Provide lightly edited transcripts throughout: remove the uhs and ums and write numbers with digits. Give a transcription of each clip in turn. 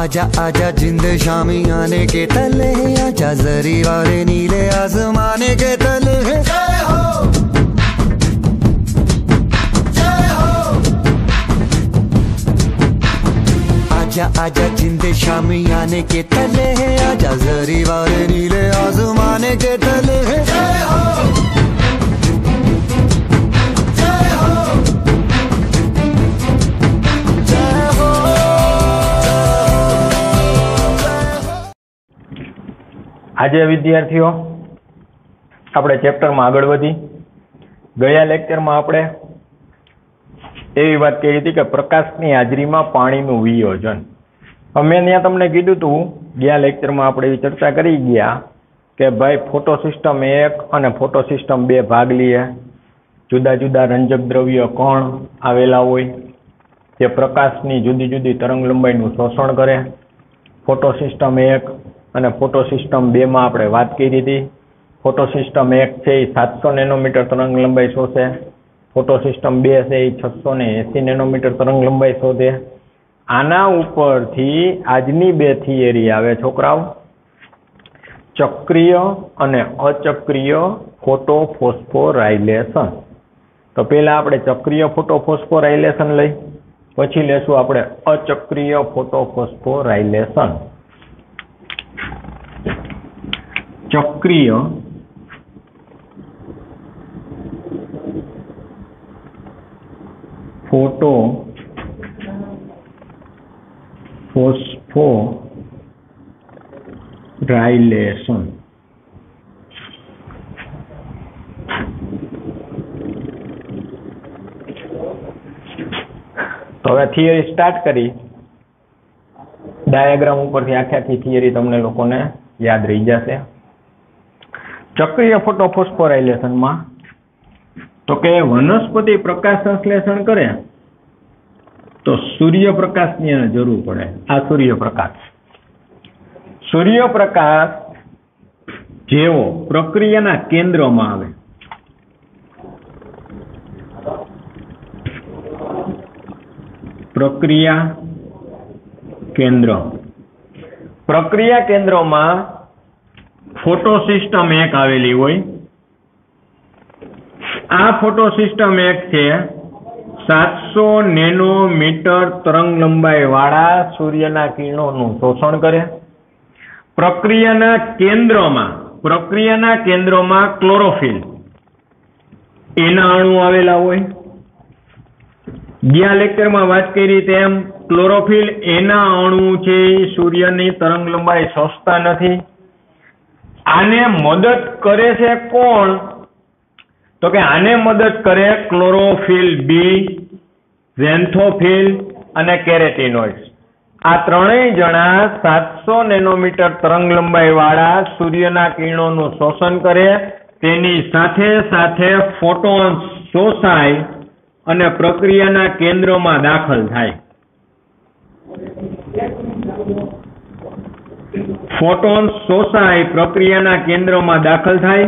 आजा आजा जिंद शामी आने के तले, आजा जरी वाले नीले आसमाने के तले। जय हो जय हो। आजा आजा जिंद शामी आने के तले, आजा जरी वाले नीले आसमाने के तले। जय हो आज विद्यार्थीओ આપણે ચેપ્ટરમાં આગળ વધી ગયા લેક્ચરમાં આપણે એવી વાત કરી હતી કે પ્રકાશની હાજરીમાં પાણીનું વિયોજન. અમે ત્યાં તમને કીધું હતું ગયા લેક્ચરમાં આપણે એવી ચર્ચા કરી ગયા કે ભાઈ ફોટો સિસ્ટમ 1 અને ફોટો સિસ્ટમ 2 ભાગ લઈએ. જુદા જુદા રંજક દ્રવ્ય કણ આવેલા હોય તે પ્રકાશની જુદી જુદી તરંગ લંબાઈનું શોષણ કરે. ફોટો સિસ્ટમ 1 અને ફોટો સિસ્ટમ 2 માં આપણે વાત કરી હતી. ફોટો સિસ્ટમ 1 છે એ 700 નેનોમીટર તરંગ લંબાઈ શોષે. ફોટો સિસ્ટમ 2 છે એ 680 નેનોમીટર તરંગ લંબાઈ શોધે. આના ઉપરથી આજની 2 થિયરી આવે છોકરાઓ, ચક્રીય અને અચક્રીય ફોટોફોસ્ફોરાઇલેશન. તો પહેલા આપણે ચક્રીય ફોટોફોસ્ફોરાઇલેશન લઈ, પછી લેશું આપણે અચક્રીય ફોટોફોસ્ફોરાઇલેશન. ચક્રીય ફોટોફોસ્ફોરાઇલેશન. તો હવે થિયરી સ્ટાર્ટ કરી. ડાયાગ્રામ ઉપરથી આખી થિયરી તમને લોકોને યાદ રહી જશે. ચક્રીય ફોટોફોસ્ફોરાઇલેશનમાં તો કે વનસ્પતિ પ્રકાશ સંશ્લેષણ કરે તો સૂર્યપ્રકાશની જરૂર પડે. આ સૂર્યપ્રકાશ જેવો પ્રક્રિયાના કેન્દ્રમાં આવે, પ્રક્રિયા કેન્દ્રમાં ફોટો સિસ્ટમ 1 આવેલી હોય. આ ફોટો સિસ્ટમ 1 છે 700 નેનોમીટર તરંગ લંબાઈ વાળા સૂર્યના કિરણોનું શોષણ કરે. પ્રક્રિયાના કેન્દ્રમાં ક્લોરોફિલ એના અણુ આવેલા હોય. ગયા લેક્ચરમાં વાત કરી તેમ ક્લોરોફિલ એના અણુ છે સૂર્યની તરંગ લંબાઈ શોષતા નથી. આને મદદ કરે છે કોણ? તો કે આને મદદ કરે ક્લોરોફિલ બી, ઝેન્થોફિલ અને કેરેટિનોઇડ્સ. આ ત્રણેય જણા 700 નેનોમીટર તરંગ લંબાઈ વાળા સૂર્યના કિરણોનું શોષણ કરે. તેની સાથે સાથે ફોટોન્સ શોષાય અને પ્રક્રિયાના કેન્દ્રમાં દાખલ થાય. ફોટોન્સ શોષાય, પ્રક્રિયાના કેન્દ્રમાં દાખલ થાય,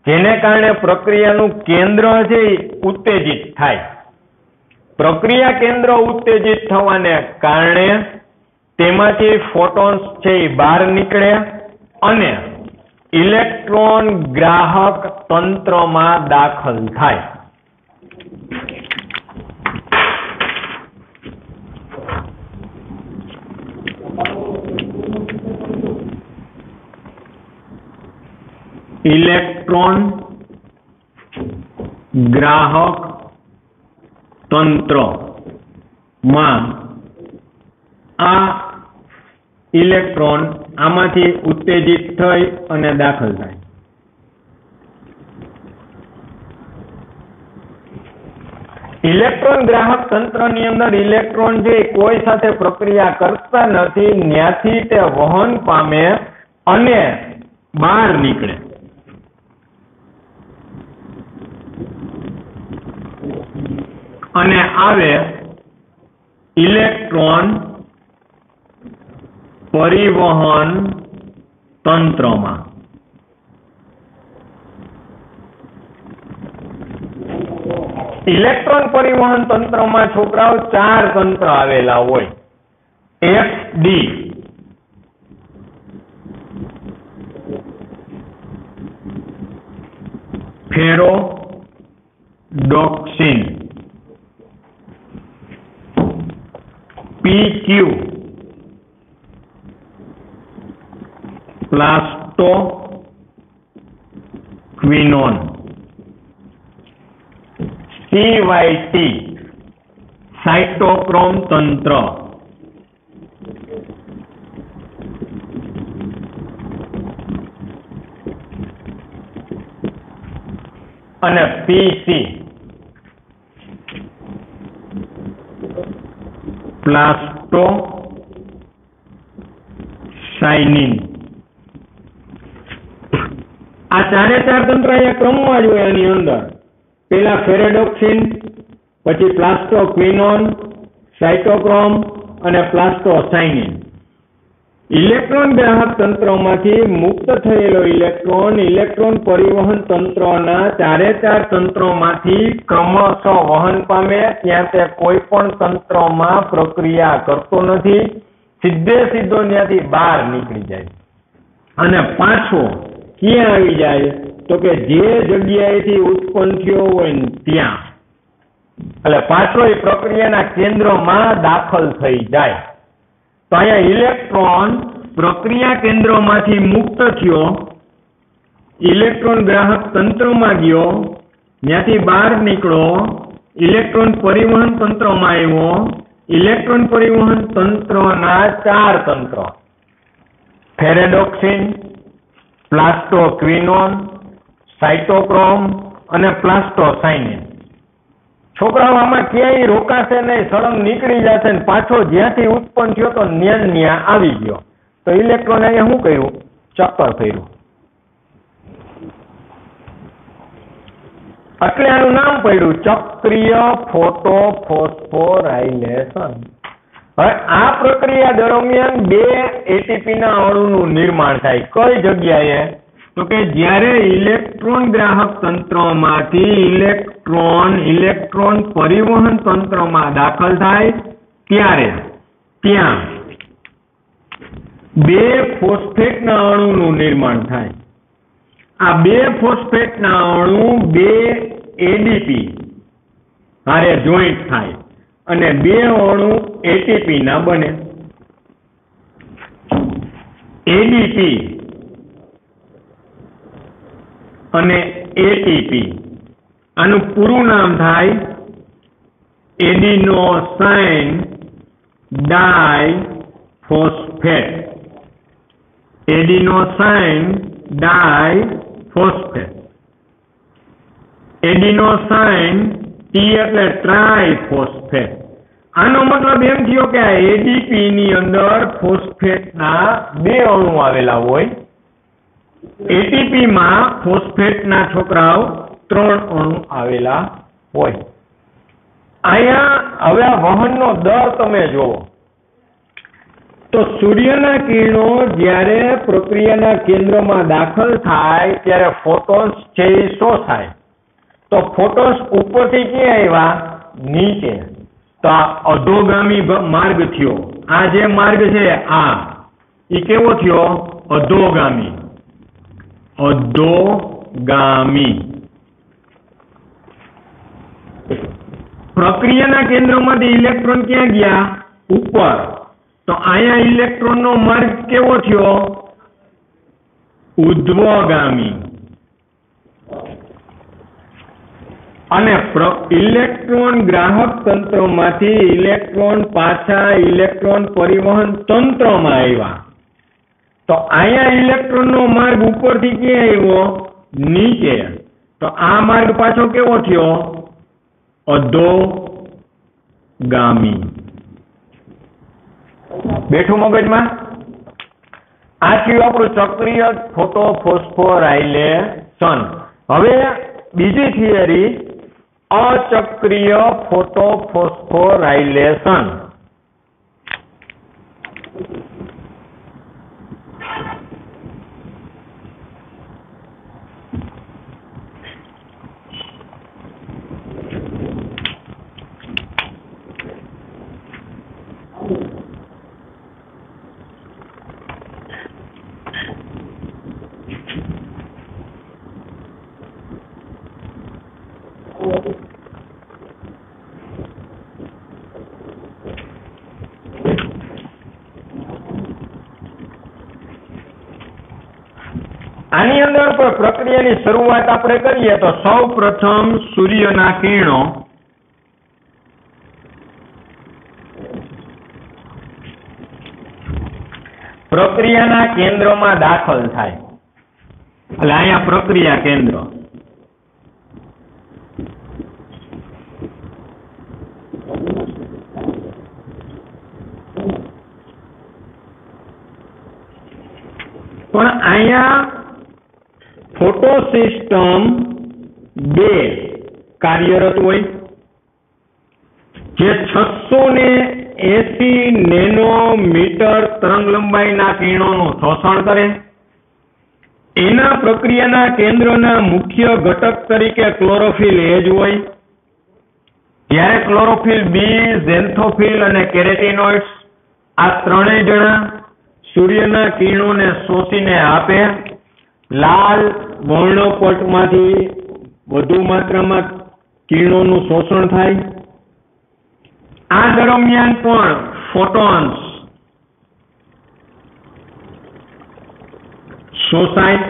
જેને કારણે પ્રક્રિયાનું કેન્દ્ર છે ઉત્તેજિત થાય. પ્રક્રિયા કેન્દ્ર ઉત્તેજિત થવાને કારણે તેમાંથી ફોટોન્સ છે એ બહાર નીકળે અને ઇલેક્ટ્રોન ગ્રાહક તંત્રમાં દાખલ થાય. ઇલેક્ટ્રોન ગ્રાહક તંત્રમાં આ ઇલેક્ટ્રોન આમાંથી ઉત્તેજિત થઈ અને દાખલ થાય. ઇલેક્ટ્રોન ગ્રાહક તંત્રની અંદર ઇલેક્ટ્રોન જે કોઈ સાથે પ્રક્રિયા કરતા નથી ત્યાંથી તે વહન પામે અને બહાર નીકળે. અને આવે ઇલેક્ટ્રોન પરિવહન તંત્રમાં. ઇલેક્ટ્રોન પરિવહન તંત્રમાં છોકરાઓ 4 તંત્ર આવેલા હોય. FD ferredoxin, PQ પ્લાસ્ટોક્વિનોન, CYT cytochrome તંત્ર, અને PC પ્લાસ્ટોસાયનિન. આ 4 તંત્ર અહીંયા ક્રમમાં જ હોય. આની અંદર પેલા ફેરેડોક્સિન, પછી પ્લાસ્ટોક્વિનોન, સાયટોક્રોમ અને પ્લાસ્ટોસાયનિન. ઇલેક્ટ્રોન ગ્રાહક તંત્રમાંથી મુક્ત થયેલો ઇલેક્ટ્રોન ઇલેક્ટ્રોન પરિવહન તંત્રના 4 તંત્રોમાંથી ક્રમશઃ વહન પામે. ત્યાં તે કોઈ પણ તંત્રમાં પ્રક્રિયા કરતો નથી, સીધો ત્યાંથી બહાર નીકળી જાય અને પાછો ક્યાં આવી જાય તો કે જે જગ્યાએથી ઉત્પન્ન થયો હોય ને ત્યાં, એટલે પાછો એ પ્રક્રિયાના કેન્દ્રમાં દાખલ થઈ જાય. તો અહીંયા ઇલેક્ટ્રોન પ્રક્રિયા કેન્દ્રમાંથી મુક્ત થયો, ઇલેક્ટ્રોન ગ્રાહક તંત્રમાં ગયો, ત્યાંથી બહાર નીકળ્યો, ઇલેક્ટ્રોન પરિવહન તંત્રમાં આવ્યો. ઇલેક્ટ્રોન પરિવહન તંત્રના 4 તંત્ર ફેરેડોક્સિન, પ્લાસ્ટોક્વિનોન, સાયટોક્રોમ અને પ્લાસ્ટોસાયનિન. છોકરાઓ આમાં ક્યાંય રોકાશે નહીં, સળંગ નીકળી જશે ને પાછો જ્યાંથી ઉત્પન્ન થયો તો ન્યા આવી ગયો. તો ઇલેક્ટ્રોન અહીંયા શું કર્યું? ચક્કર કર્યું. એટલે આનું નામ પડ્યું ચક્રીય ફોટોફોસ્ફોરાયલેશન. હવે આ પ્રક્રિયા દરમિયાન 2 એટીપીના અણુનું નિર્માણ થાય. કઈ જગ્યાએ? તો કે જ્યારે ઇલેક્ટ્રોન ગ્રાહક તંત્રમાંથી ઇલેક્ટ્રોન પરિવહન તંત્રમાં દાખલ થાય ત્યારે ત્યાં 2 ફોસ્ફેટના અણુનું નિર્માણ થાય. આ 2 ફોસ્ફેટના અણુ 2 એડીપી હારે જોઈન્ટ થાય અને 2 અણુ એટીપી ના બને. એડીપી અને એટીપી આનું પૂરું નામ થાય એડિનોસાઇન ડાયફોસ્ફેટ. એડિનોસાઇન ડાયફોસ્ફેટ. એડિનોસાઇન ટી એટલે ટ્રાયફોસ્ફેટ. આનો મતલબ એમ થયો કે આ એડીપી ની અંદર ફોસ્ફેટના 2 અણુ આવેલા હોય, એટીપી માં ફોસ્ફેટના છોકરાઓ 3 અણુ આવેલા હોય. અહીંયા હવે આ વહનનો દર તમે જુઓ તો સૂર્યના કિરણો જ્યારે પ્રક્રિયાના કેન્દ્રમાં દાખલ થાય ત્યારે ફોટોન્સ છે એ શોષાય. તો ફોટોન્સ ઉપરથી ક્યાં આવ્યા? નીચે. તો આ અધોગામી માર્ગ થયો. આ જે માર્ગ છે આ એ કેવો થયો? અધોગામી. અધોગામી. પ્રક્રિયાના કેન્દ્રમાંથી ઇલેક્ટ્રોન ક્યાં ગયા? ઉપર. તો અહીંયા ઇલેક્ટ્રોનનો માર્ગ કેવો થયો? ઉર્ધ્વગામી. અને ઇલેક્ટ્રોન ગ્રાહક તંત્રમાંથી ઇલેક્ટ્રોન પાછા ઇલેક્ટ્રોન પરિવહન તંત્રમાં આવ્યા. તો અહીંયા ઇલેક્ટ્રોનનો માર્ગ ઉપરથી ક્યાં આવ્યો? નીચે. તો આ માર્ગ પાછો કેવો થયો? અધોગામી. બેઠું મગજમાં? આ થયું આપણું ચક્રીય ફોટોફોસ્ફોરાયલેશન. હવે બીજી થિયરી, અચક્રીય ફોટોફોસ્ફોરાયલેશન. આની અંદર પ્રક્રિયાની શરૂઆત આપણે કરીએ તો સૌ પ્રથમ સૂર્યના કિરણો પ્રક્રિયાના કેન્દ્રમાં દાખલ થાય. એટલે અહીંયા પ્રક્રિયા કેન્દ્ર. પણ અહીંયા ફોટો સિસ્ટમ 2 કાર્યરત હોય, જે 680 નેનોમીટર તરંગ લંબાઈના કિરણોનું શોષણ કરે. એના પ્રક્રિયાના કેન્દ્રના મુખ્ય ઘટક તરીકે ક્લોરોફિલ એ જ હોય. જ્યારે ક્લોરોફિલ બી, ઝેન્થોફિલ અને કેરેટિનોઇડ્સ આ ત્રણેય જણા સૂર્યના કિરણોને શોષીને આપે. લાલ વર્ણપટમાંથી વધુ માત્રામાં કિરણોનું શોષણ થાય. આ દરમિયાન પણ ફોટોન્સ શોષાય.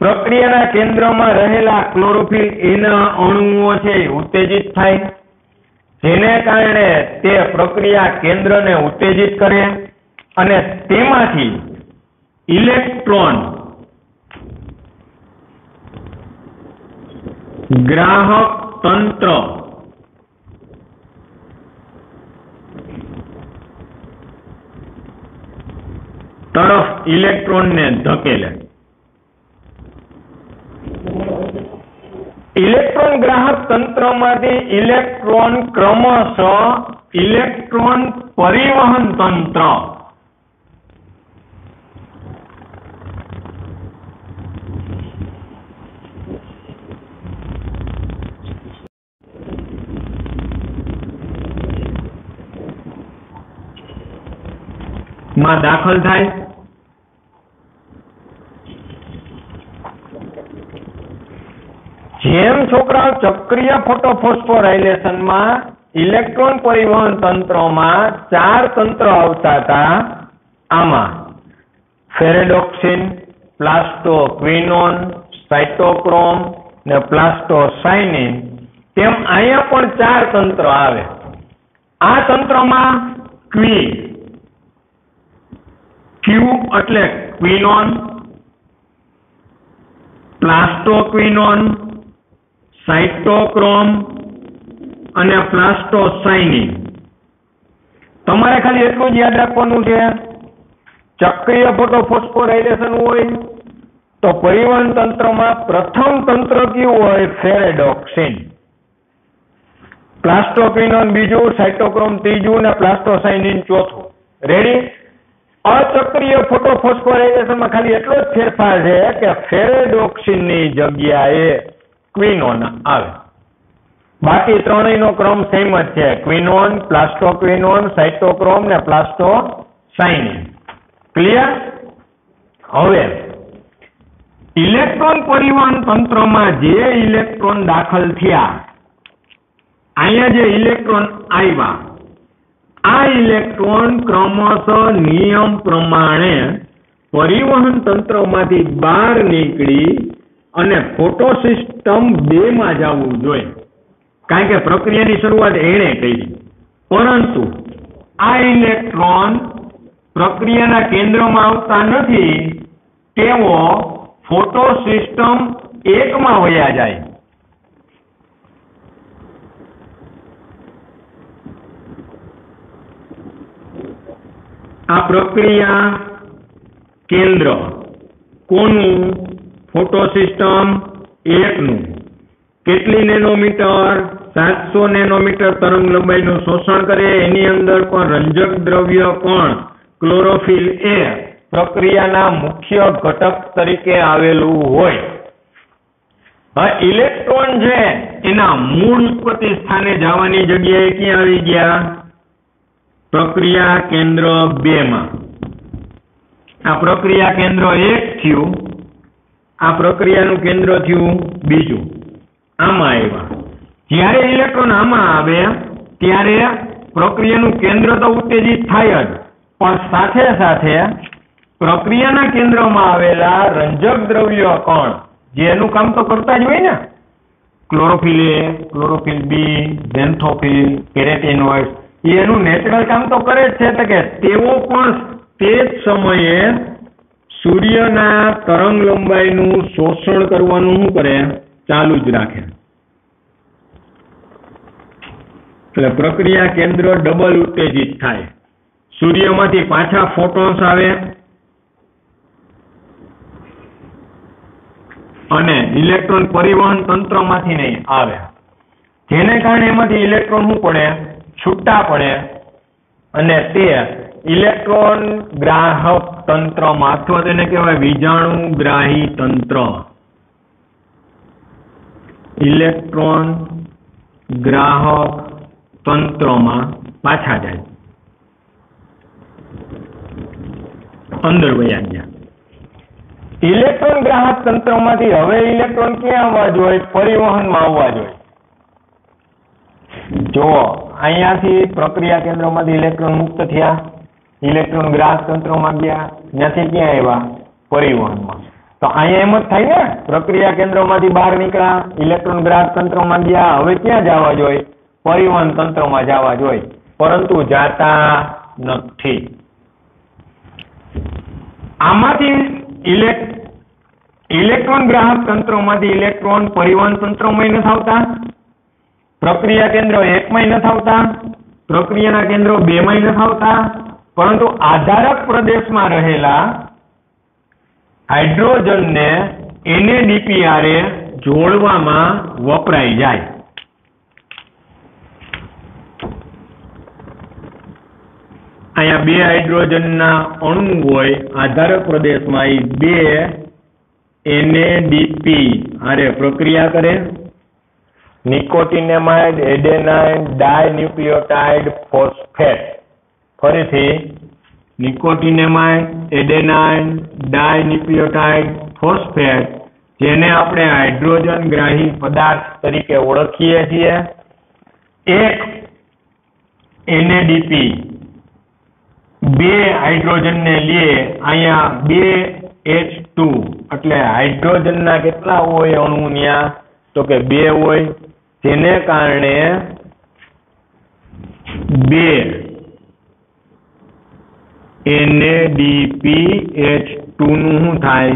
પ્રક્રિયાના કેન્દ્રમાં રહેલા ક્લોરોફિલ એના અણુઓ છે ઉત્તેજિત થાય, જેને કારણે તે પ્રક્રિયા કેન્દ્રને ઉત્તેજિત કરે અને તેમાંથી ઇલેક્ટ્રોન ગ્રાહક તંત્ર તરફ ઇલેક્ટ્રોનને ધકેલે. ઇલેક્ટ્રોન ગ્રાહક તંત્રમાંથી ઇલેક્ટ્રોન ક્રમશઃ ઇલેક્ટ્રોન પરિવહન તંત્ર માં દાખલ થાય. જેમ છોકરાઓ ચક્રીય ફોટોફોસ્ફોરાયલેશનમાં ઇલેક્ટ્રોન પરિવહન તંત્રોમાં 4 તંત્ર આવતા હતા, આમાં ફેરેડોક્સિન, પ્લાસ્ટોક્વિનોન, સાઇટોક્રોમ ને પ્લાસ્ટોસાયનિન, તેમ અહીંયા પણ 4 તંત્ર આવે. આ તંત્રમાં ક્યુ એટલે ક્વિનોન, પ્લાસ્ટોક્વિનોન, સાઇટોક્રોમ અને પ્લાસ્ટોસાયનિન. તમારે ખાલી એટલું જ યાદ રાખવાનું છે, ચક્રીય ફોટોફોસ્ફોરાયલેશન હોય તો પરિવહન તંત્રમાં પ્રથમ તંત્ર કયું હોય? ફેરેડોક્સિન. પ્લાસ્ટોક્વિનોન બીજું, સાઇટોક્રોમ ત્રીજું ને પ્લાસ્ટોસાયનિન ચોથું. રેડી? અચક્રીય ફોટોફોસ્ફોરાયલેશનમાં ખાલી એટલો જ ફેરફાર છે કે ફેરેડોક્સિનની જગ્યાએ ક્વિનોન આવે. બાકી ત્રણેયનો ક્રમ સેમ જ છે, ક્વિનોન, પ્લાસ્ટોક્વિનોન, સાઇટોક્રોમ ને પ્લાસ્ટોસાયનિન. ક્લિયર? હવે ઇલેક્ટ્રોન પરિવહન તંત્રમાં જે ઇલેક્ટ્રોન દાખલ થયા, અહીંયા જે ઇલેક્ટ્રોન આવ્યા, આ ઇલેક્ટ્રોન ક્રમશઃ નિયમ પ્રમાણે પરિવહન તંત્રમાંથી બહાર નીકળી અને ફોટો સિસ્ટમ 2 માં જવું જોઈએ, કારણ કે પ્રક્રિયાની શરૂઆત એણે કરી. પરંતુ આ ઇલેક્ટ્રોન પ્રક્રિયાના કેન્દ્રમાં આવતા નથી, તેઓ ફોટો સિસ્ટમ 1 માં વયા જાય. આ પ્રક્રિયા કેન્દ્ર કોનું? ફોટો સિસ્ટમ 1 નું. કેટલી નેનોમીટર? 700 નેનોમીટર તરંગ લંબાઈનું શોષણ કરે. એની અંદર પણ રંજક દ્રવ્ય પણ ક્લોરોફિલ એ પ્રક્રિયાના મુખ્ય ઘટક તરીકે આવેલું હોય. હવે ઇલેક્ટ્રોન છે એના મૂળ ઉત્પત્તિ સ્થાને જવાની જગ્યાએ ક્યાં આવી ગયા? પ્રક્રિયા કેન્દ્ર 2 માં. આ પ્રક્રિયા કેન્દ્ર 1 થયું, આ પ્રક્રિયાનું કેન્દ્ર થયું 2. આમાં આવ્યા. જ્યારે ઇલેક્ટ્રોન આમાં આવે ત્યારે પ્રક્રિયાનું કેન્દ્ર તો ઉત્તેજિત થાય જ, પણ સાથે સાથે પ્રક્રિયાના કેન્દ્રમાં આવેલા રંજક દ્રવ્ય કણ જેનું કામ તો કરતા જ હોય ને, ક્લોરોફિલ એ, ક્લોરોફિલ બી, ઝેન્થોફિલ, કેરેટિનોઇડ, એનું નેચરલ કામ તો કરે જ છે. કે તેઓ પણ તે જ સમયે સૂર્યના તરંગ લંબાઈનું શોષણ કરવાનું શું કરે? ચાલુ જ રાખે. એટલે પ્રક્રિયા કેન્દ્ર ડબલ ઉત્તેજિત થાય. સૂર્યમાંથી પાછા ફોટોન્સ આવે અને ઇલેક્ટ્રોન પરિવહન તંત્રમાંથી નહીં આવે, જેને કારણે એમાંથી ઇલેક્ટ્રોન શું પડે? છૂટા પડે અને તે ઇલેક્ટ્રોન ગ્રાહક તંત્રમાં અથવા તેને કહેવાય વીજાણુગ્રાહી તંત્ર, ઇલેક્ટ્રોન ગ્રાહક તંત્રમાં પાછા જાય, અંદર વયા ગયા. ઇલેક્ટ્રોન ગ્રાહક તંત્રમાંથી હવે ઇલેક્ટ્રોન ક્યાં આવવા જોઈએ? પરિવહનમાં આવવા જોઈએ. જો અહીંયાથી પ્રક્રિયા કેન્દ્રમાંથી ઇલેક્ટ્રોન મુક્ત થયા, ઇલેક્ટ્રોન ગ્રાહક તંત્રમાં ગયા, ત્યાંથી ક્યાં આવ્યા? પરિવહનમાં. તો અહીંયા એમ જ થાય ને, પ્રક્રિયા કેન્દ્રમાંથી બહાર નીકળ્યા, ઇલેક્ટ્રોન ગ્રાહક તંત્રમાં ગયા, હવે ક્યાં જવા જોઈએ? પરિવહન તંત્રમાં જવા જોઈએ, પરંતુ જાતા નથી. આમાંથી ઇલેક્ટ્રોન ગ્રાહક તંત્રમાંથી ઇલેક્ટ્રોન પરિવહન તંત્રમાં નથી આવતા, પ્રક્રિયા કેન્દ્ર 1 માં નથી આવતા, પ્રક્રિયાના કેન્દ્રો 2 માં નથી આવતા, પરંતુ આધારક પ્રદેશમાં રહેલા હાઇડ્રોજનને NADPR જોડવામાં વપરાઈ જાય. અહીંયા 2 હાઇડ્રોજનના અણુ હોય આધારક પ્રદેશમાં, એ 2 NADP આરે પ્રક્રિયા કરે. નિકોટિનેમાઇડ, એડેનાઇન, ડાયન્યુક્લિયોટાઇડ, ફોસ્ફેટ. ફરીથી નિકોટિનેમાઇડ, એડેનાઇન, ડાયન્યુક્લિયોટાઇડ, ફોસ્ફેટ, જેને આપણે હાઇડ્રોજન ગ્રાહી પદાર્થ તરીકે ઓળખીએ છીએ. એક NADP 2 હાઇડ્રોજનને લે, અહીંયા 2H2, એટલે હાઇડ્રોજનના કેટલા હોય અણુ ત્યાં? તો કે 2 હોય, જેને કારણે 2 NADPH2 નું શું થાય?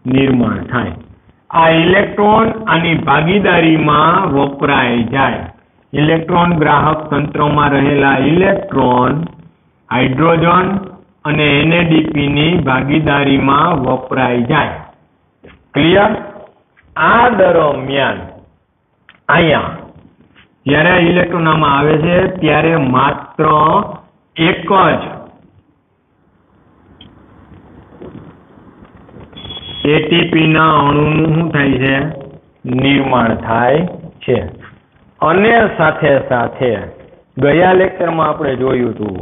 નિર્માણ થાય. આ ઇલેક્ટ્રોન આની ભાગીદારીમાં વપરાય જાય. ઇલેક્ટ્રોન ગ્રાહક તંત્રમાં રહેલા ઇલેક્ટ્રોન હાઇડ્રોજન અને NADP ની ભાગીદારીમાં વપરાય જાય. ક્લિયર? આ દરમિયાન અહીંયા જ્યારે ઇલેક્ટ્રોન આમાં આવે છે ત્યારે માત્ર એક જ ATP ના અણુનું શું થાય છે? નિર્માણ થાય છે. અને સાથે સાથે ગયા લેક્ચરમાં આપણે જોયું હતું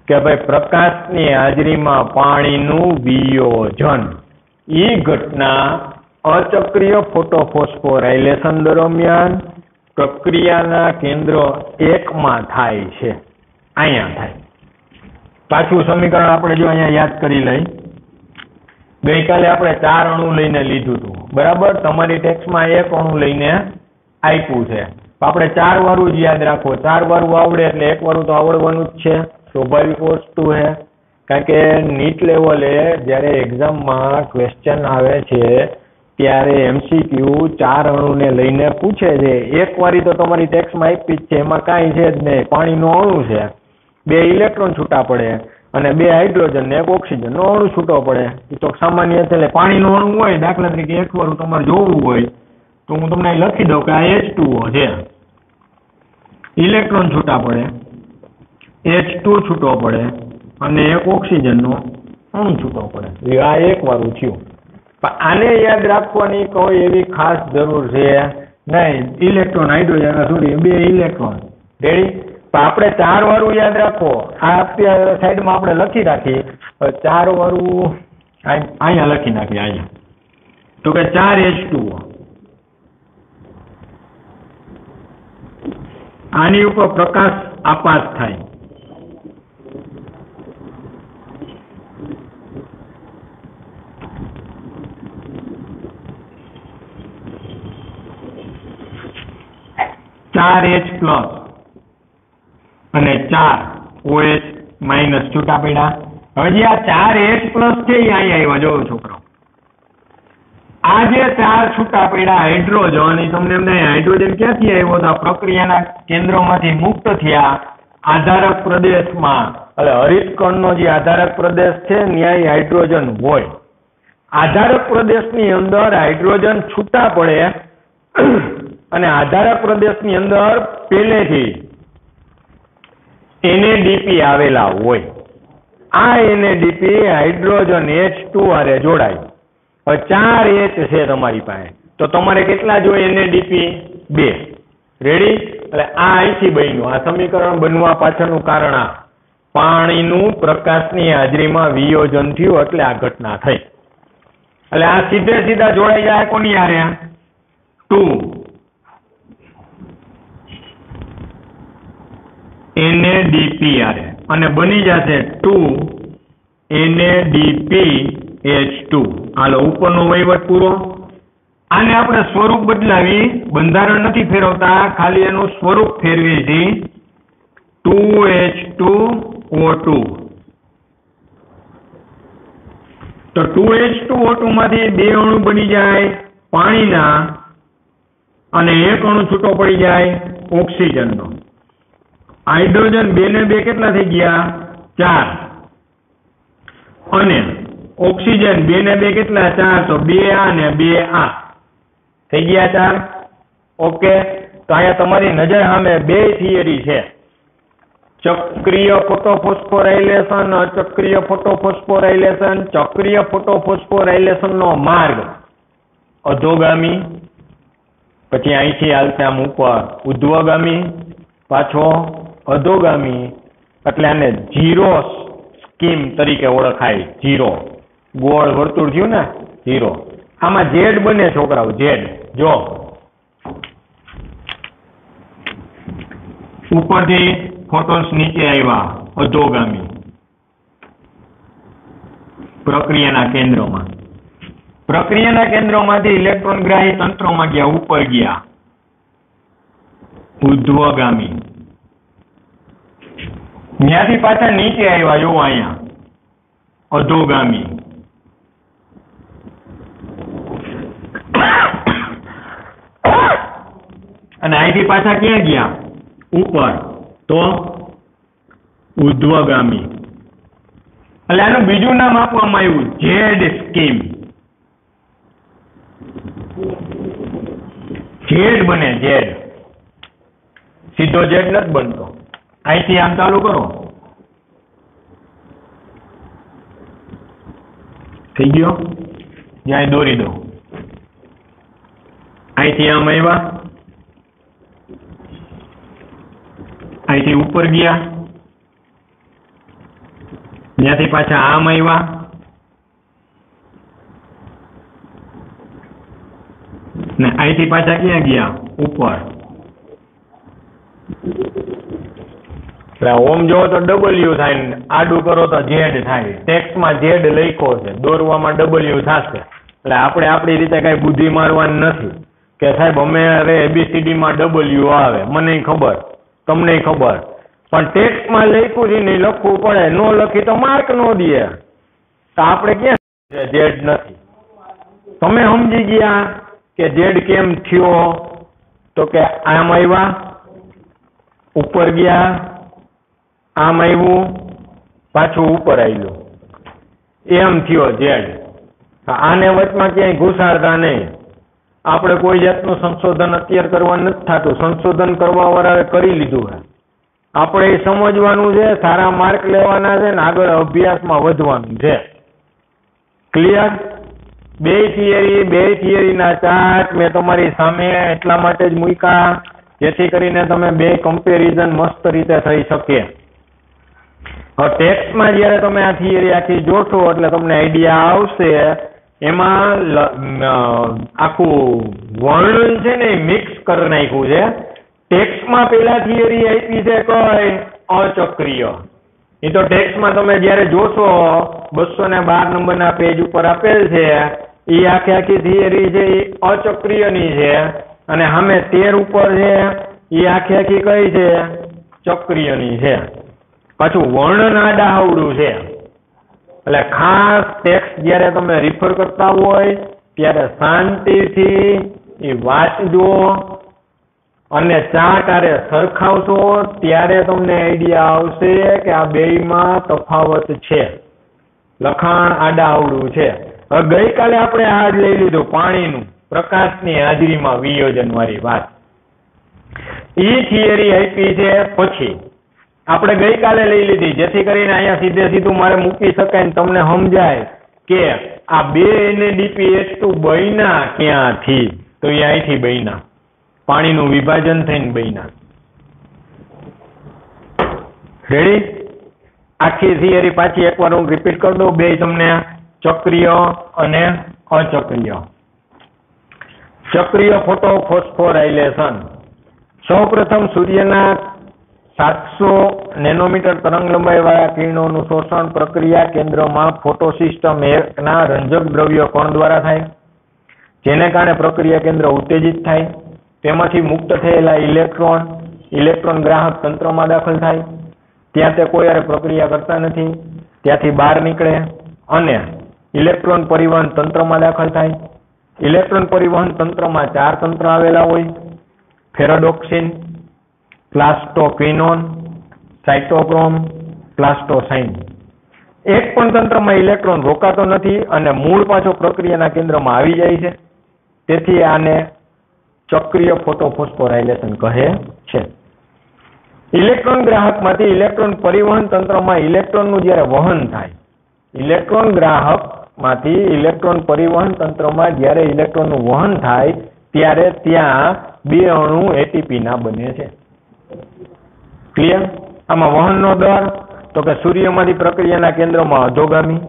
કે ભાઈ પ્રકાશની હાજરીમાં પાણીનું વિયોજન, એ ઘટના અચક્રીય ફોટોફોસ્ફોરાયલેશન દરમિયાન પ્રક્રિયાના કેન્દ્ર 1 માં થાય છે. અહીંયા થાય. પાછું સમીકરણ આપણે જો અહીંયા યાદ કરી લઈ. ગઈકાલે આપણે 4 અણુ લઈને લીધું હતું, બરાબર? તમારી ટેક્સ્ટમાં 1 અણુ લઈને આપ્યું છે. આપણે 4 વાળું જ યાદ રાખો. 4 વાળું આવડે એટલે 1 વાળું તો આવડવાનું જ છે, સ્વાભાવિક વસ્તુ છે. કારણ કે નીટ લેવલે જ્યારે એક્ઝામમાં ક્વેશ્ચન આવે છે ત્યારે MCQ 4 અણુને લઈને પૂછે છે. 1 વાળી તો તમારી ટેક્સ્ટમાં આપી જ છે, એમાં કાંઈ છે જ નહીં, પાણીનો અણુ છે, 2 ઇલેક્ટ્રોન છૂટા પડે અને 2 હાઇડ્રોજન ને 1 ઓક્સિજન નો અણુ છૂટો પડે. એ તો સામાન્ય એટલે પાણીનો અણુ હોય, દાખલા તરીકે એકવાળું તમારે જોવું હોય તો હું તમને લખી દઉં કે આ H2O છે. ઇલેક્ટ્રોન છૂટા પડે, H2 છૂટો પડે અને 1 ઓક્સિજનનો અણુ છૂટો પડે. આ એકવાળું થયું. પણ આને યાદ રાખવાની કોઈ એવી ખાસ જરૂર છે નહીં. Electron hydrogen sorry 2 electron ready. આપણે 4 વાળું યાદ રાખો. આ સાઈડમાં આપણે લખી રાખીએ 4 વાળું અહીંયા લખી નાખીએ. અહીંયા તો કે 4 H2O. આની ઉપર પ્રકાશ આપાત થાય. H પ્લસ અને 4 OH માઇનસ છૂટા પડ્યા. હવે જે આ 4 H પ્લસ છે એ અહીંયા આવ્યા. જોવો છોકરો, આ જે 4 છૂટા પડ્યા હાઇડ્રોજન, એ તમને એમ નહીં હાઇડ્રોજન ક્યાંથી આવ્યો? તો પ્રક્રિયાના કેન્દ્રોમાંથી મુક્ત થયા આધારક પ્રદેશમાં. એટલે હરિતકણનો જે આધારક પ્રદેશ છે ત્યાં હાઇડ્રોજન હોય. આધારક પ્રદેશની અંદર હાઇડ્રોજન છૂટા પડે અને આધારક પ્રદેશની અંદર પહેલેથી NADP આવેલા હોય. આ NADP હાઇડ્રોજન H2 હારે જોડાય. હવે 4 H છે તમારી પાસે, તો તમારે કેટલા જોઈએ NADP? 2. રેડી? એટલે આ અહીંથી બન્યું. આ સમીકરણ બનવા પાછળનું કારણ આ પાણીનું પ્રકાશની હાજરીમાં વિયોજન થયું એટલે આ ઘટના થઈ. એટલે આ સીધા જોડાઈ જાય કોની હારે? 2 NADP આરે અને બની જશે 2 NADP H2. હાલો ઉપરનો વહીવટ પૂરો. આને આપણે સ્વરૂપ બદલાવી, બંધારણ નથી ફેરવતા, ખાલી એનું સ્વરૂપ ફેરવીએ છીએ. 2H2O2. તો 2H2O2 માંથી 2 અણુ બની જાય પાણીના અને 1 અણુ છૂટો પડી જાય ઓક્સિજનનો. હાઇડ્રોજન 2 ને 2 કેટલા થઈ ગયા? 4. અને ઓક્સિજન 2 ને 2 કેટલા? 4. તો 2 આ ને 2 આ થઈ ગયા 4. ઓકે. તો અહીંયા તમારી નજર સામે 2 થિયરી છે. ચક્રીય ફોટોફોસ્ફોરાઇલેશન, અચક્રીય ફોટોફોસ્ફોરાઇલેશન. ચક્રીય ફોટોફોસ્ફોરાઇલેશન નો માર્ગ અધોગામી, પછી અહીંથી હાલતા આમ ઉપર ઉધ્વગામી, પાછો અધોગામી. એટલે આને ઝીરો સ્કીમ તરીકે ઓળખાય. ઝીરો ગોળ વર્તુળ થયું ને, ઝીરો. આમાં ઝેડ બને છોકરાઓ, ઝેડ. જો ઉપરથી ફોટોન્સ નીચે આવ્યા અધોગામી પ્રક્રિયાના કેન્દ્રમાં. પ્રક્રિયાના કેન્દ્રોમાંથી ઇલેક્ટ્રોન ગ્રાહી તંત્રોમાં ગયા, ઉપર ગયા ઉધ્વગામી. ત્યાંથી પાછા નીચે આવ્યા, જો અહીંયા અધોગામી. અને અહીંથી પાછા ક્યાં ગયા? ઉપર, તો ઉધ્વગામી. એટલે આનું બીજું નામ આપવામાં આવ્યું ઝેડ સ્કીમ. ઝેડ બને, ઝેડ. સીધો ઝેડ નથી બનતો. અહીંથી આમ ચાલુ કરો, થઈ ગયો. જ્યાં દોરી દો. અહીંથી આમ આવ્યા, અહીંથી ઉપર ગયા, ત્યાંથી પાછા આમ આવ્યા, ને અહીંથી પાછા ક્યાં ગયા? ઉપર. ઓમ જોવો તો ડબલ્યુ થાય ને આડું કરો તો ઝેડ થાય. ટેક્સ્ટમાં ઝેડ લખ્યો છે, દોરવામાં ડબલ્યુ થશે. એટલે આપણે આપણી રીતે કઈ બુદ્ધિ મારવાની નથી કે સાહેબ અમે હવે ABCD માં ડબલ્યુ આવે, મને ખબર, તમને ખબર, પણ ટેક્સ્ટમાં લખ્યું છે નહીં, લખવું પડે. નો લખી તો માર્ક નો દે. તો આપણે ક્યાં ઝેડ નથી? તમે સમજી ગયા કે ઝેડ કેમ થયો? તો કે આમ આવ્યા, ઉપર ગયા, આમ આવ્યું, પાછું ઉપર આવેલું, એમ થયો ઝેડ. આને વચમાં ક્યાંય ઘુસાડતા નહીં. આપણે કોઈ જાતનું સંશોધન અત્યારે કરવા નથી થતું, સંશોધન કરવા વાળાએ કરી લીધું છે. આપણે એ સમજવાનું છે, સારા માર્ક લેવાના છે ને આગળ અભ્યાસમાં વધવાનું છે. ક્લિયર? બે થિયરીના ચાર્ટ મેં તમારી સામે એટલા માટે જ મૂક્યા જેથી કરીને તમે બે કમ્પેરિઝન મસ્ત રીતે થઈ શકે. હવે ટેક્સ્ટમાં જ્યારે તમે આ થિયરી આખી જોશો એટલે તમને આઈડિયા આવશે. એમાં આખું વર્ણન છે ને મિક્સ કરી નાખ્યું છે. ટેક્સ્ટમાં પેલા થિયરી આપી છે કઈ અચક્રીય. એ તો ટેક્સ્ટમાં તમે જ્યારે જોશો 212 નંબરના પેજ ઉપર આપેલ છે એ આખી થિયરી છે એ અચક્રીયની છે, અને સામે 13 ઉપર છે એ આખી કઈ છે ચક્રીયની છે. પાછું વર્ણન આડાહવડું છે. એટલે ખાસ ટેક્સ્ટ જ્યારે તમે રિફર કરતા હોય ત્યારે શાંતિથી એ વાંચજો અને ચાર્ટ સરખાવશો ત્યારે તમને આઈડિયા આવશે કે આ બેયમાં તફાવત છે. લખાણ આડાહવડું છે. હવે ગઈકાલે આપણે આ જ લઈ લીધું પાણીનું પ્રકાશની હાજરીમાં વિયોજન વાળી વાત. એ થિયરી આપી છે પછી આપણે ગઈકાલે લઈ લીધી જેથી કરીને અહીંયા સીધું મારે મૂકી શકાય ને તમને સમજાય કે આ બે NaDPH2 બન્યા ક્યાંથી. તો એ અહીંથી બન્યા, પાણીનું વિભાજન થઈને બન્યા. રેડી? આખી થિયરી પાછી એકવાર હું રિપીટ કરી દઉં. બે તમને ચક્રીય અને અચક્રીય. ચક્રીય ફોટોફોસ્ફોરાયલેશન. સૌપ્રથમ સૂર્યના 700 નેનોમીટર તરંગ લંબાઈ વાળા કિરણોનું શોષણ પ્રક્રિયા કેન્દ્રમાં ફોટોસિસ્ટમ 1 ના રંજક દ્રવ્ય કણ દ્વારા થાય, જેને કારણે પ્રક્રિયા કેન્દ્ર ઉત્તેજિત થાય. તેમાંથી મુક્ત થયેલા ઇલેક્ટ્રોન ગ્રાહક તંત્રમાં દાખલ થાય. ત્યાં તે કોઈ પ્રક્રિયા કરતા નથી, ત્યાંથી બહાર નીકળે અને ઇલેક્ટ્રોન પરિવહન તંત્રમાં દાખલ થાય. ઇલેક્ટ્રોન પરિવહન તંત્રમાં 4 તંત્ર આવેલા હોય: ફેરેડોક્સિન, પ્લાસ્ટોક્વિનોન, સાયટોક્રોમ, પ્લાસ્ટોસાઇન. એક પણ તંત્રમાં ઇલેક્ટ્રોન રોકાતો નથી અને મૂળ પાછો પ્રક્રિયાના કેન્દ્રમાં આવી જાય છે. તેથી આને ચક્રીય ફોટોફોસ્ફોરાયલેશન કહે છે. ઇલેક્ટ્રોન ગ્રાહકમાંથી ઇલેક્ટ્રોન પરિવહન તંત્રમાં ઇલેક્ટ્રોનનું જ્યારે વહન થાય, ઇલેક્ટ્રોન ગ્રાહકમાંથી ઇલેક્ટ્રોન પરિવહન તંત્રમાં જ્યારે ઇલેક્ટ્રોનનું વહન થાય ત્યારે ત્યાં બે અણુ ATP ના બને છે. ક્લિયર? આમાં વહનનો દર તો કે સૂર્યમાંથી પ્રક્રિયાના કેન્દ્રમાં અધોગામી,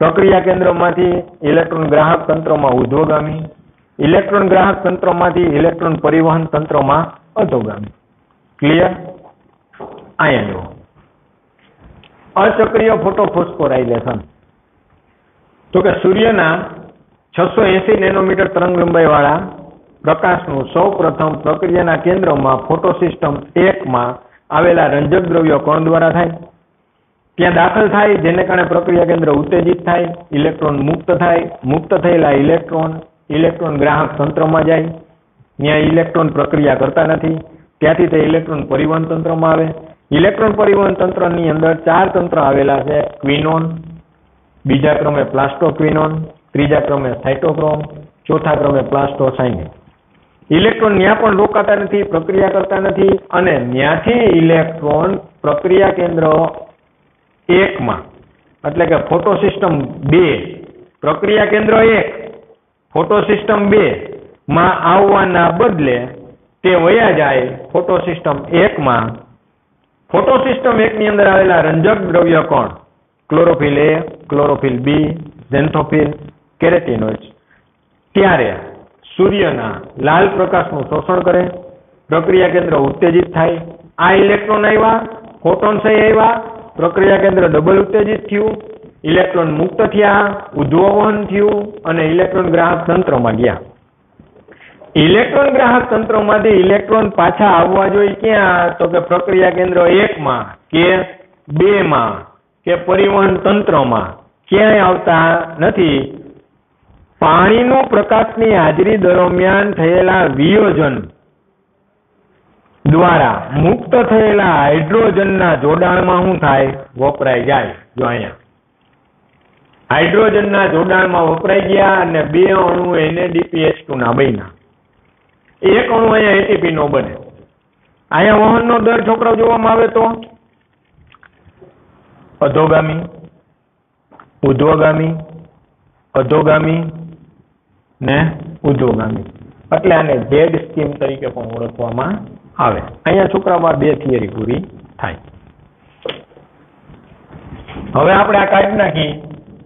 પ્રક્રિયા કેન્દ્રમાંથી ઇલેક્ટ્રોન ગ્રાહક તંત્રમાં ઉર્ધ્વગામી, ઇલેક્ટ્રોન ગ્રાહક તંત્રમાંથી ઇલેક્ટ્રોન પરિવહન તંત્રમાં અધોગામી. ક્લિયર? અહીંયા અચક્રીય ફોટોફોસ્ફોરાયલેશન તો કે સૂર્યના 680 નેનોમીટર તરંગ લંબાઈ વાળા પ્રકાશનું સૌ પ્રથમ પ્રક્રિયાના કેન્દ્રમાં ફોટોસિસ્ટમ 1 માં આવેલા રંજક દ્રવ્ય કણ દ્વારા થાય. ત્યાં દાખલ થાય, જેને કારણે પ્રક્રિયા કેન્દ્ર ઉત્તેજિત થાય, ઇલેક્ટ્રોન મુક્ત થાય. મુક્ત થયેલા ઇલેક્ટ્રોન ગ્રાહક તંત્રમાં જાય. ત્યાં ઇલેક્ટ્રોન પ્રક્રિયા કરતા નથી, ત્યાંથી તે ઇલેક્ટ્રોન પરિવહન તંત્રમાં આવે. ઇલેક્ટ્રોન પરિવહન તંત્રની અંદર 4 તંત્ર આવેલા છે: ક્વિનોન, બીજા ક્રમે પ્લાસ્ટોક્વિનોન, ત્રીજા ક્રમે સાયટોક્રોમ, ચોથા ક્રમે પ્લાસ્ટોસાઇન. ઇલેક્ટ્રોન ત્યાં પણ રોકાતા નથી, પ્રક્રિયા કરતા નથી અને ત્યાંથી ઇલેક્ટ્રોન પ્રક્રિયા કેન્દ્ર 1 માં એટલે કે ફોટોસિસ્ટમ 2, પ્રક્રિયા કેન્દ્ર 1 ફોટોસિસ્ટમ 2 માં આવવાના બદલે તે વયા જાય ફોટોસિસ્ટમ 1 માં. ફોટોસિસ્ટમ 1 ની અંદર આવેલા રંજક દ્રવ્ય કણ ક્લોરોફિલ A, ક્લોરોફિલ B, ઝેન્થોફિલ, કેરેટિનોઇડ્સ ત્યારે સૂર્યના લાલ પ્રકાશનું શોષણ કરે, પ્રક્રિયા કેન્દ્ર ઉત્તેજિત થાય. આ ઇલેક્ટ્રોન આવ્યા, ફોટોન્સ આવ્યા, પ્રક્રિયા કેન્દ્ર ડબલ ઉત્તેજિત થયું, ઇલેક્ટ્રોન મુક્ત થયા, ઉદ્વહન થયું અને ઇલેક્ટ્રોન ગ્રાહક તંત્રમાં ગયા. ઇલેક્ટ્રોન ગ્રાહક તંત્રમાંથી ઇલેક્ટ્રોન પાછા આવવા જોઈએ ક્યાં? તો કે પ્રક્રિયા કેન્દ્ર 1 માં કે 2 માં કે પરિવહન તંત્રમાં. ક્યાંય આવતા નથી. પાણીનું પ્રકાશની હાજરી દરમિયાન થયેલા વિયોજન દ્વારા મુક્ત થયેલા હાઇડ્રોજનના જોડાણમાં શું થાય? વપરાઈ જાય. જો અહીંયા હાઇડ્રોજનના જોડાણમાં વપરાઈ ગયા અને 2 અણુ NADPH2 ના બન્યા. એક અણુ અહીંયા ATP નો બને. અહીંયા વહનનો દર છોકરાઓ જોવામાં આવે તો અધોગામી, ઉધ્વગામી, અધોગામી ને ઉધ્વગામી. એટલે આને Z સ્કીમ તરીકે પણ ઓળખવામાં આવે. અહીંયા છોકરાઓમાં 2 થિયરી પૂરી થાય. હવે આપણે આ કાઢી નાખી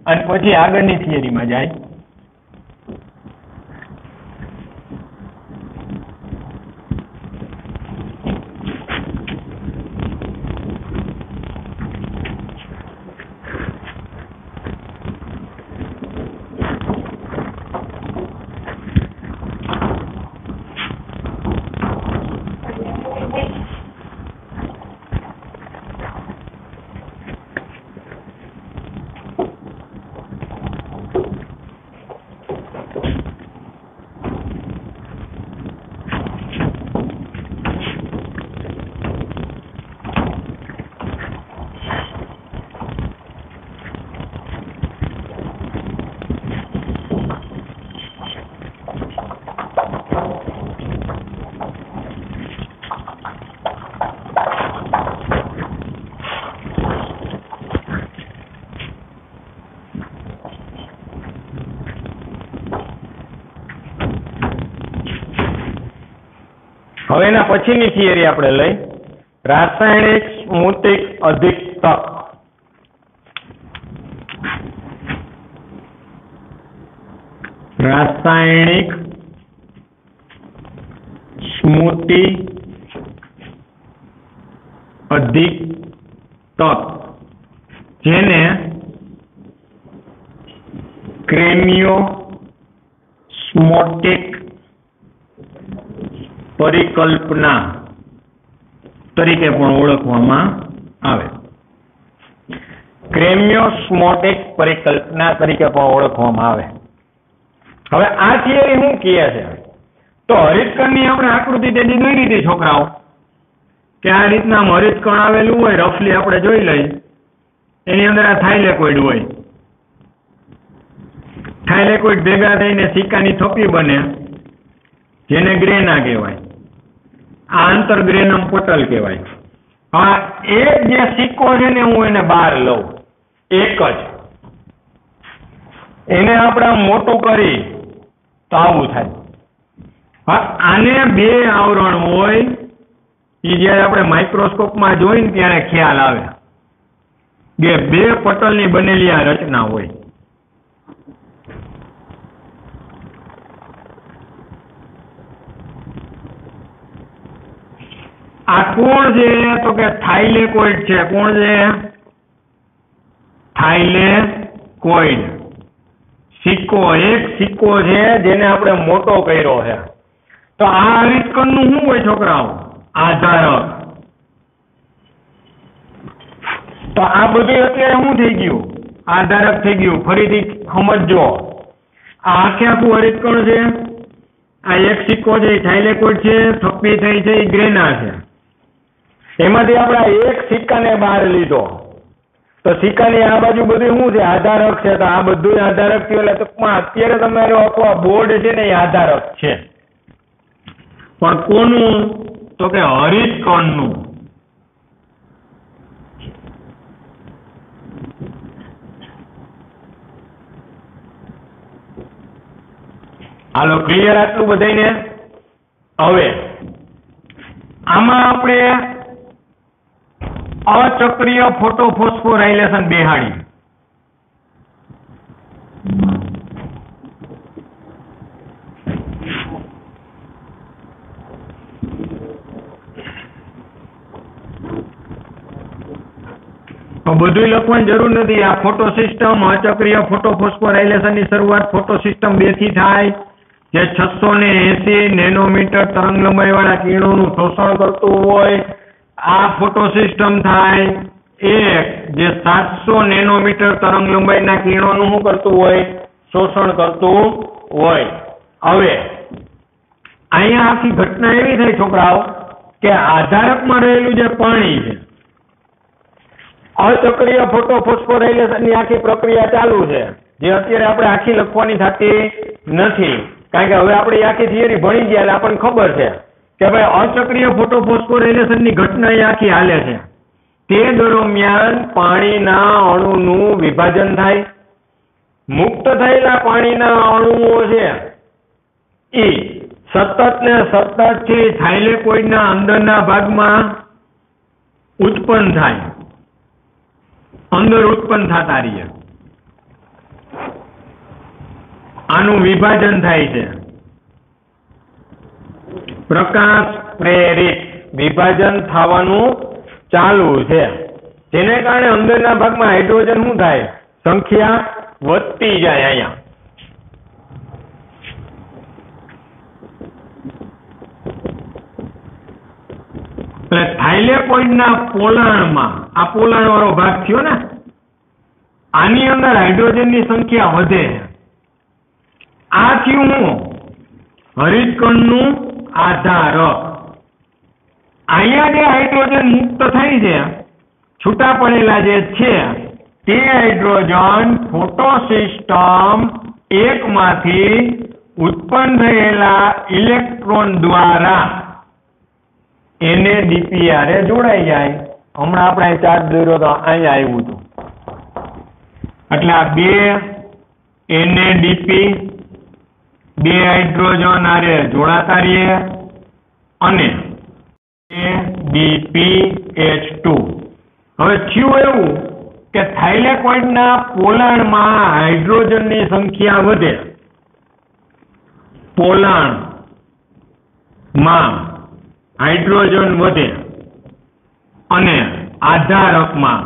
અને પછી આગળની થિયરીમાં જાય. હવે એના પછીની થિયરી આપણે લઈ રાસાયણિક સ્મૃતિક અધિકતક. રાસાયણિક સ્મૃતિ અધિકતક જેને ક્રેમિયોસ્મોટિક પરિકલ્પના તરીકે પણ ઓળખવામાં આવે. ક્રેમિયોસ્મોટિક પરિકલ્પના તરીકે પણ ઓળખવામાં આવે. હવે આ થિયરી શું કહે છે? તો હરિતકણની આપણે આકૃતિ તેની દોરી હતી છોકરાઓ કે આ રીતના હરિતકણ આવેલું હોય, રફલી આપણે જોઈ લઈ. એની અંદર આ થાઇલેકોઇડ હોય. થાઇલેકોઇડ ભેગા થઈને સિક્કાની થપ્પી બને જેને ગ્રેના કહેવાય. આ આંતરગ્રેનમ પટલ કહેવાય. હા, એક જે સિક્કો છે ને હું એને બહાર લઉં, એક જ એને આપણે મોટું કરી તો આવું થાય. હા, આને 2 આવરણ હોય એ જયારે આપણે માઇક્રોસ્કોપમાં જોઈને ત્યારે ખ્યાલ આવે કે 2 પટલની બનેલી આ રચના હોય. આ કોણ છે? તો કે થાઇલેકોઇડ છે. કોણ છે? થાઇલેકોઇડ. સિક્કો, એક સિક્કો છે જેને આપણે મોટો કર્યો છે. તો આ હરિતકણનું શું હોય છોકરાઓ? આધારક. તો આ બધું અત્યારે શું થઈ ગયું? આધારક થઈ ગયું. ફરીથી સમજો, આ આખે આખું હરિતકણ છે. આ એક સિક્કો છે એ થાઇલેકોઇડ છે, થપ્પી થઈ છે એ ગ્રેના છે. એમાંથી આપણે એક સિક્કાને બહાર લીધો તો સિક્કાની આ બાજુ બધું શું છે? આધારક છે. તો આ બધું આધારક થયું. એટલે ટૂંકમાં અત્યારે તમારો આખો આ બોર્ડ છે ને એ આધારક છે. પણ કોનું? તો કે હરિતકણનું. હાલો, ક્લિયર આટલું બધાને? હવે આમાં આપણે અચક્રીય ફોટોફોસ્ફોરાયલેશન બેહાડી. બધું લખવાની જરૂર નથી. આ ફોટો સિસ્ટમ અચક્રીય ફોટોફોસ્ફોરાયલેશનની શરૂઆત ફોટો સિસ્ટમ 2 થી થાય, જે 680 નેનોમીટર તરંગ લંબાઈ વાળા કિરણોનું શોષણ કરતું હોય. આ ફોટો સિસ્ટમ થાય એક જે 700 નેનોમીટર તરંગ લંબાઈના કિરણોનું શું કરતું હોય? શોષણ કરતું હોય. હવે અહીંયા આખી ઘટના એવી થઈ છોકરાઓ કે આધારકમાં રહેલું જે પાણી છે, અચક્રીય ફોટોફોસ્ફોરાયલેશનની આખી પ્રક્રિયા ચાલુ છે, જે અત્યારે આપણે આખી લખવાની થતી નથી, કારણ કે હવે આપણે આખી થિયરી ભણી ગયા એટલે આપણને ખબર છે કે ભાઈ અચક્રીય ફોટોફોસ્ફોરાયલેશનની ઘટના એ આખી હાલે છે. તે દરમિયાન પાણીના અણુનું વિભાજન થાય. મુક્ત થયેલા પાણીના અણુઓ છે એ સતત ને સતત થી થાઇલેકોઇડના અંદરના ભાગમાં ઉત્પન્ન થાય, અંદર ઉત્પન્ન થતા રહીએ. આનું વિભાજન થાય છે. પ્રકાશ પ્રેરિત વિભાજન થવાનું ચાલુ છે, જેને કારણે અંદરના ભાગમાં હાઇડ્રોજન શું થાય, સંખ્યા વધતી જાય. અહીંયા એટલે થાઇલેકોઇડના પોલાણમાં, આ પોલાણ વાળો ભાગ થયો ને, આની અંદર હાઇડ્રોજનની સંખ્યા વધે. આ થયું હરિતકણનું આધારક. અહીંયા જે હાઇડ્રોજન મુક્ત થાય છે, છૂટા પડેલા જે છે તે હાઇડ્રોજન ફોટોસિસ્ટમ એકમાંથી ઉત્પન્ન થયેલા ઇલેક્ટ્રોન દ્વારા NADPR જોડાઈ જાય. હમણાં આપણે ચાર્જ દોર્યો તો અહીંયા આવ્યું હતું, એટલે આ બે NADP બે હાઇડ્રોજન આરે જોડાતા રહીએ અને ADPH2. હવે થયું એવું કે થાઇલેકોઇડના પોલાણમાં હાઇડ્રોજનની સંખ્યા વધે, પોલાણમાં હાઇડ્રોજન વધે અને આધારકમાં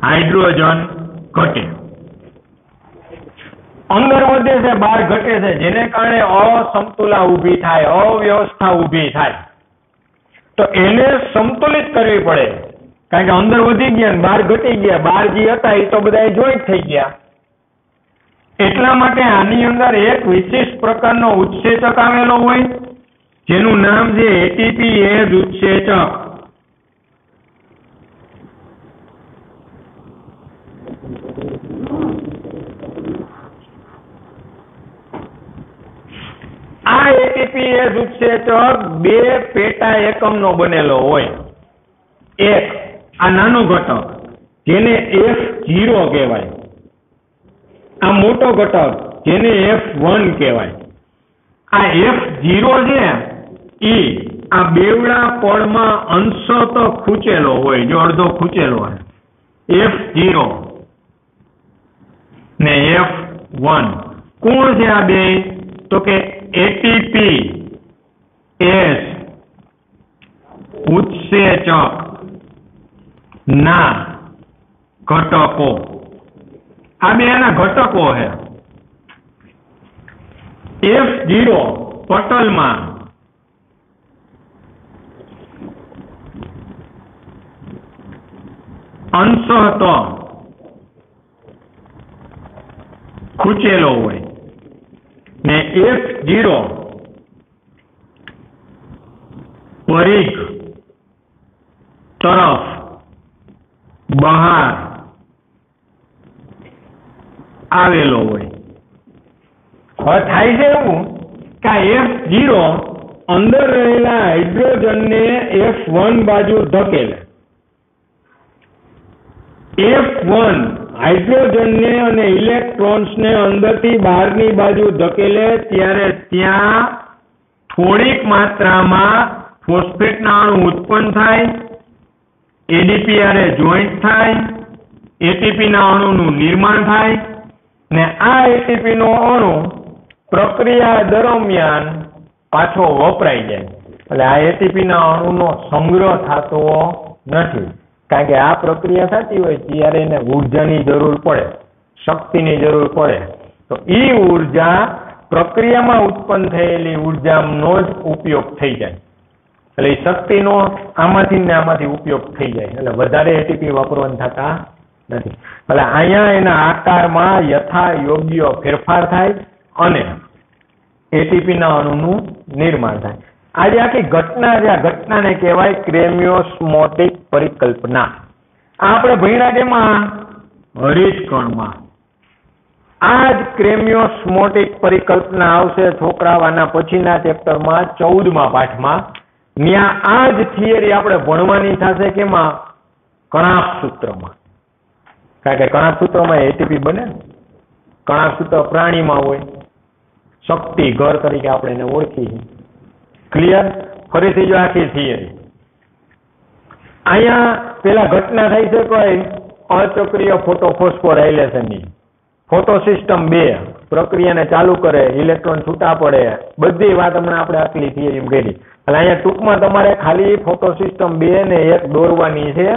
હાઇડ્રોજન ઘટે. અંદર વધે છે, બહાર ઘટે છે, જેને કારણે અસમતુલા ઊભી થાય, અવ્યવસ્થા ઊભી થાય. તો એને સંતુલિત કરવી પડે, કારણ કે અંદર વધી ગયા, બહાર ઘટી ગયા. બહાર જે હતા એ તો બધા જોઈન્ટ થઈ ગયા. એટલા માટે આની અંદર એક વિશિષ્ટ પ્રકારનો ઉત્સેચક આવેલો હોય, જેનું નામ છે ATPase ઉત્સેચક. આ ATPase ઉત્સેચક બે પેટા એકમનો બનેલો હોય. એક આ નાનો ઘટક જેને F0 કહેવાય, આ મોટો ઘટક જેને F1 કહેવાય. આ F0 છે એ આ બેવડા પળમાં અંશત ખૂંચેલો હોય, જો અડધો ખૂંચેલો હોય, F0 ને F1. કોણ છે આ બે? તો કે ATPase ઉત્સેચક ના ઘટકો. આ બે એના ઘટકો છે. F0 પટલમાં અંશત ખૂંચેલો હોય ને F0 પરિઘ તરફ બહાર આવેલો હોય. હવે થાય છે એવું કે F0 અંદર રહેલા હાઇડ્રોજનને F1 બાજુ ધકેલે. F1 હાઇડ્રોજનને અને ઇલેક્ટ્રોન્સને અંદરથી બહારની બાજુ ધકેલે ત્યારે ત્યાં થોડીક માત્રામાં ફોસ્ફેટના અણુ ઉત્પન્ન થાય, ADPR જોઈન્ટ થાય, ATPના અણુનું નિર્માણ થાય ને આ ATPનો અણુ પ્રક્રિયા દરમિયાન પાછો વપરાઈ જાય. એટલે આ ATPના અણુનો સંગ્રહ થતો નથી, કારણ કે આ પ્રક્રિયા થતી હોય ત્યારે એને ઉર્જાની જરૂર પડે, શક્તિની જરૂર પડે. તો એ ઉર્જા પ્રક્રિયામાં ઉત્પન્ન થયેલી ઉર્જાનો જ ઉપયોગ થઈ જાય. એટલે એ શક્તિનો આમાંથી ને આમાંથી ઉપયોગ થઈ જાય, એટલે વધારે ATP વાપરવાના થતા નથી. એટલે અહીંયા એના આકારમાં યથા યોગ્ય ફેરફાર થાય અને એટીપીના અણુનું નિર્માણ થાય. આજે આખી ઘટના છે, આ ઘટનાને કહેવાય ક્રેમિયોસ્મોટિક પરિકલ્પના. આપણે ભણ્યા તેમાં હરીશકણમાં આ જ ક્રેમિયોસ્મોટિક પરિકલ્પના આવશે છોકરાવાના પછીના ચેપ્ટરમાં 14મા પાઠમાં. ત્યાં આ જ થિયરી આપણે ભણવાની થશે કેમાં? કણાપ સૂત્રમાં. કારણ કે કણાપ સૂત્રમાં એટીપી બને. કણાપ સૂત્ર પ્રાણીમાં હોય, શક્તિ ઘર તરીકે આપણે એને ઓળખીએ. ક્લિયર? ફરીથી જો આખી થિયરી અહીંયા પેલા ઘટના થઈ છે કોઈ અચક્રીય ફોટોફોસ્ફોરાયલેશનની. ફોટો સિસ્ટમ 2 પ્રક્રિયાને ચાલુ કરે, ઇલેક્ટ્રોન છૂટા પડે, બધી વાત હમણાં આપણે આટલી થિયરી કરી. એટલે અહીંયા ટૂંકમાં તમારે ખાલી ફોટો સિસ્ટમ 2 ને 1 દોરવાની છે.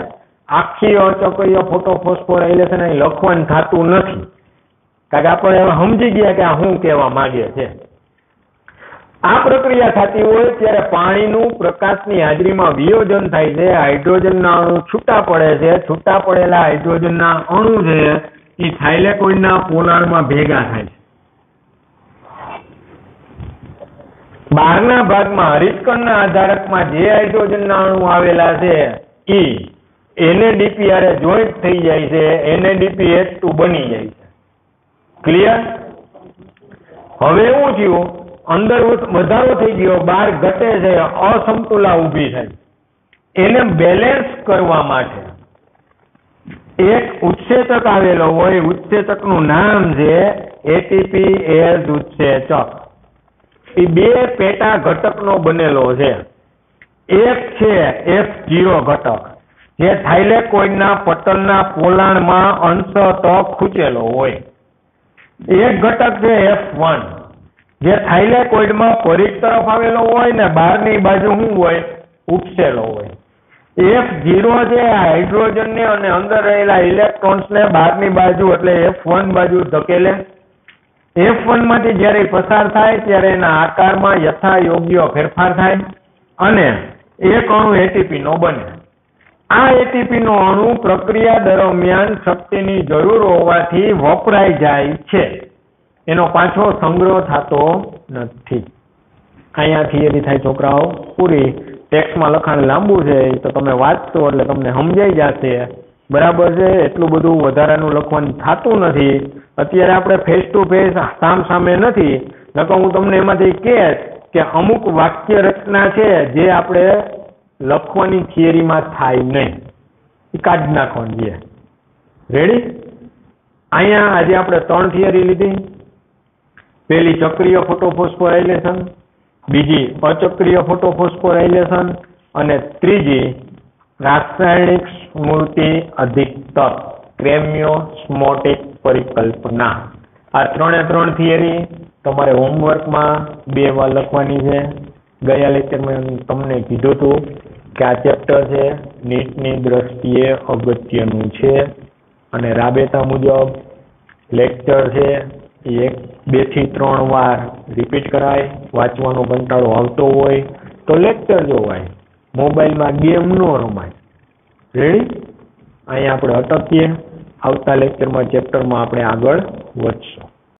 આખી અચક્રીય ફોટોફોસ્ફોરાયલેશન અહીં લખવાનું થતું નથી, કારણ કે આપણે હવે સમજી ગયા કે આ શું કહેવા માંગે છે. આ પ્રક્રિયા થતી હોય ત્યારે પાણીનું પ્રકાશની હાજરીમાં વિયોજન થાય છે. હાઇડ્રોજનના અણુ છૂટા પડે છે. છૂટા પડેલા હાઇડ્રોજનના અણુ છે એ થાઇલેકોઇડના પોલારમાં ભેગા થાય છે. બહારના ભાગમાં હરિતકણના આધારકમાં જે હાઇડ્રોજનના અણુ આવેલા છે એ NADP હારે જોઈન્ટ થઈ જાય છે. NADPH2 બની જાય છે. ક્લિયર? હવે એવું થયું, અંદર વધારો થઈ ગયો, બહાર ઘટે છે, અસમતુલા ઊભી થાય. એને બેલેન્સ કરવા માટે એક ઉત્સેચક આવેલો હોય. ઉત્સેચકનું નામ છે ATPase ઉત્સેચક. એ 2 પેટા ઘટકનો બનેલો છે. એક છે F0 ઘટક, જે થાઇલેકોઇડના પટલના પોલાણમાં અંશતઃ ખૂંચેલો હોય. એક ઘટક છે F1, જે થાઇલેકોઇડમાં પરિઘ તરફ આવેલો હોય ને બહારની બાજુ શું હોય? ઉપસેલો હોય. F0 છે હાઇડ્રોજનને અને અંદર રહેલા ઇલેક્ટ્રોન્સને બહારની બાજુ એટલે F1 બાજુ ધકેલે. F1 માંથી જ્યારે પસાર થાય ત્યારે એના આકારમાં યથાયોગ્ય ફેરફાર થાય અને એક અણુ એટીપી નો બને. આ એટીપી નો અણુ પ્રક્રિયા દરમિયાન શક્તિની જરૂર હોવાથી વપરાઈ જાય છે. એનો પાછો સંગ્રહ થતો નથી. અહીંયા થિયરી થાય છોકરાઓ પૂરી. ટેક્સ્ટમાં લખાણ લાંબુ છે તો તમે વાંચશો એટલે તમને સમજાઈ જશે. બરાબર છે? એટલું બધું વધારાનું લખવાનું થતું નથી. અત્યારે આપણે ફેસ ટુ ફેસ સામે નથી, નકર હું તમને એમાંથી કહેશ કે અમુક વાક્ય રચના છે જે આપણે લખવાની થિયરીમાં થાય નહીં, એ કાઢી નાખવાની છે. રેડી? અહીંયા આજે આપણે 3 થિયરી લીધી. પહેલી ચક્રીય ફોટોફોસ્ફોરાયલેશન, બીજી અચક્રીય ફોટોફોસ્ફોરાયલેશન અને ત્રીજી રાસાયણિક સ્મૃતિ અધિકતર ક્રેમિયોસ્મોટિક પરિકલ્પના. આ 3 થિયરી તમારે હોમવર્કમાં 2 વાર લખવાની છે. ગયા લેક્ચરમાં તમને કીધું હતું કે આ ચેપ્ટર છે નીટની દ્રષ્ટિએ અગત્યનું છે અને રાબેતા મુજબ લેક્ચર છે એ 2 થી 3 વાર રિપીટ કરાય. વાંચવાનો કંટાળો આવતો હોય તો લેક્ચર જોવાય, મોબાઈલમાં ગેમ ન રમાય. રેડી? અહીંયા આપણે અટકીએ. આવતા લેક્ચરમાં ચેપ્ટરમાં આપણે આગળ વધશું.